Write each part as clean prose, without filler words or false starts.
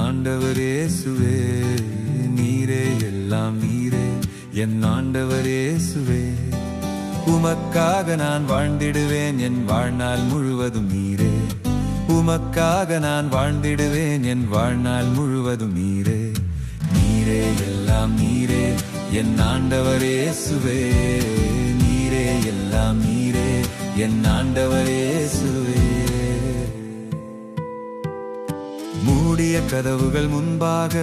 ஆண்டவர் இயேசுவே, நீரே எல்லாம் நீரே, என் ஆண்டவர் இயேசுவே. உமக்காக நான் வாழ்ந்திடுவேன் என் வாழ்நாள் முழுவதும் நீரே. உமக்காக நான் வாழ்ந்திடுவேன் என் வாழ்நாள் முழுவதும் நீரே. நீரே எல்லாம் நீரே, என் ஆண்டவர் இயேசுவே. நீரே எல்லாம் நீரே, என் ஆண்டவர் இயேசுவே. மூடிய கதவுகள் முன்பாக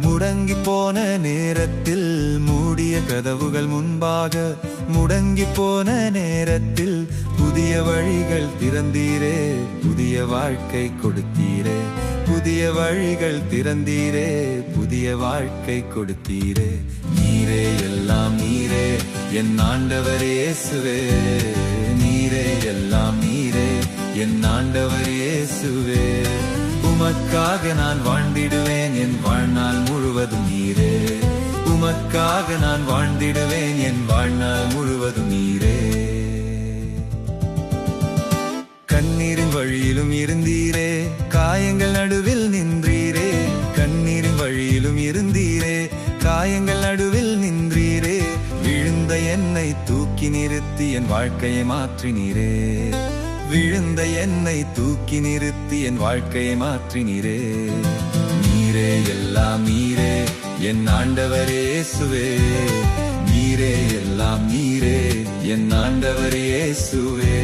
முடங்கி போன நேரத்தில், மூடிய கதவுகள் முன்பாக முடங்கி போன நேரத்தில் புதிய வழிகள் திறந்தீரே, புதிய வாழ்க்கை கொடுத்தீரே. புதிய வழிகள் திறந்தீரே, புதிய வாழ்க்கை கொடுத்தீரே. நீரே எல்லாம் நீரே, என் ஆண்டவர் இயேசுவே. நீரே எல்லாம் நீரே, என் ஆண்டவர் இயேசுவே. உமக்காக நான் வாழ்ந்திடுவேன் என் வாழ்நாள் முழுவதும் நீரே. உமக்காக நான் வாழ்ந்திடுவேன் என் வாழ்நாள் முழுவதும் நீரே. கண்ணீரின் வழியிலும் இருந்தீரே, காயங்கள் நடுவில் நின்றீரே. கண்ணீரின் வழியிலும் இருந்தீரே, காயங்கள் நடுவில் நின்றீரே. விழுந்த என்னை தூக்கி நிறுத்தி என் வாழ்க்கையை மாற்றினீரே. விழுந்த என்னை தூக்கி நிறுத்தி என் வாழ்க்கையை மாற்றினீரே. நீரே எல்லாம் நீரே, என் ஆண்டவர் இயேசுவே. நீரே எல்லாம் நீரே, என் ஆண்டவர் இயேசுவே.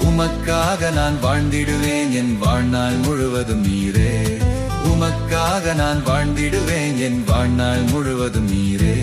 உமக்காக நான் வாழ்ந்திடுவேன் என் வாழ்நாள் முழுவதும் நீரே. உமக்காக நான் வாழ்ந்திடுவேன் என் வாழ்நாள் முழுவதும் நீரே.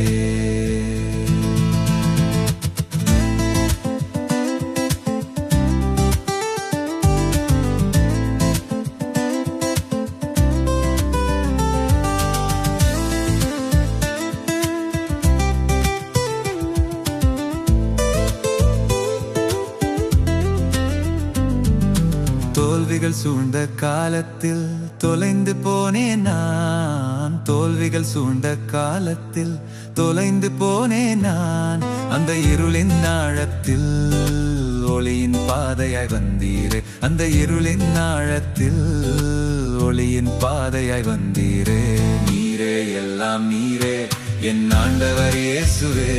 தோல்விகள் சூழ்ந்த காலத்தில் தொலைந்து போனேன் நான். தோல்விகள் சூழ்ந்த காலத்தில் தொலைந்து போனேன் நான். அந்த இருளின் ஆழத்தில் ஒளியின் பாதையாய் வந்தீரே. அந்த இருளின் ஆழத்தில் ஒளியின் பாதையாய் வந்தீரே. நீரே எல்லாம் நீரே, என் ஆண்டவர் இயேசுவே.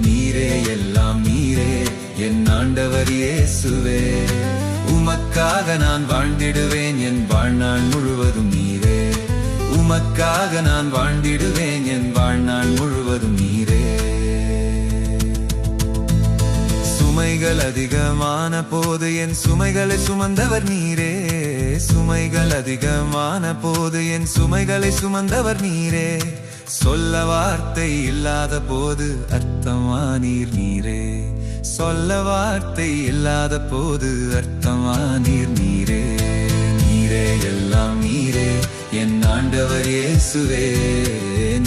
நீரே எல்லாம் நீரே, என் ஆண்டவர் இயேசுவே. உமக்காக நான் வாழ்ந்திடுவேன் என் வாழ்நாள் முழுவதும் நீரே. உமக்காக நான் வாழ்ந்திடுவேன் என் வாழ்நாள் முழுவதும் நீரே. சுமைகள் அதிகமான போது என் சுமைகளை சுமந்தவர் நீரே. சுமைகள் அதிகமான போது என் சுமைகளை சுமந்தவர் நீரே. சொல்ல வார்த்தை இல்லாத போது அர்த்தமானீர் நீரே. சொல்ல வார்த்தை இல்லாத போது அர்த்தமானீர் நீரே. நீரே எல்லாம் நீரே, என் ஆண்டவர் இயேசுவே.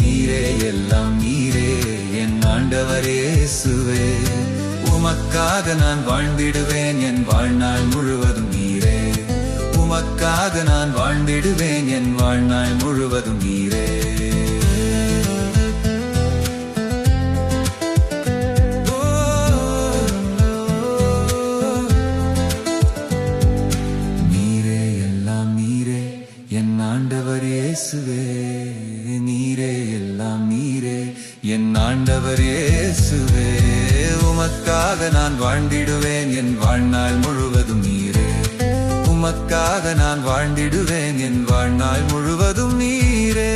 நீரே எல்லாம் நீரே, என் ஆண்டவர் இயேசுவே. உமக்காக நான் வாழ்ந்திடுவேன் என் வாழ்நாள் முழுவதும் நீரே. உமக்காக நான் வாழ்ந்திடுவேன் என் வாழ்நாள் முழுவதும் நீரே. ஆண்டவர் இயேசுவே. நீரே எல்லாம் நீரே, என் ஆண்டவர் இயேசுவே. உமக்காக நான் வாழ்ந்திடுவேன் என் வாழ்நாள் முழுவதும் நீரே. உமக்காக நான் வாழ்ந்திடுவேன் என் வாழ்நாள் முழுவதும் நீரே.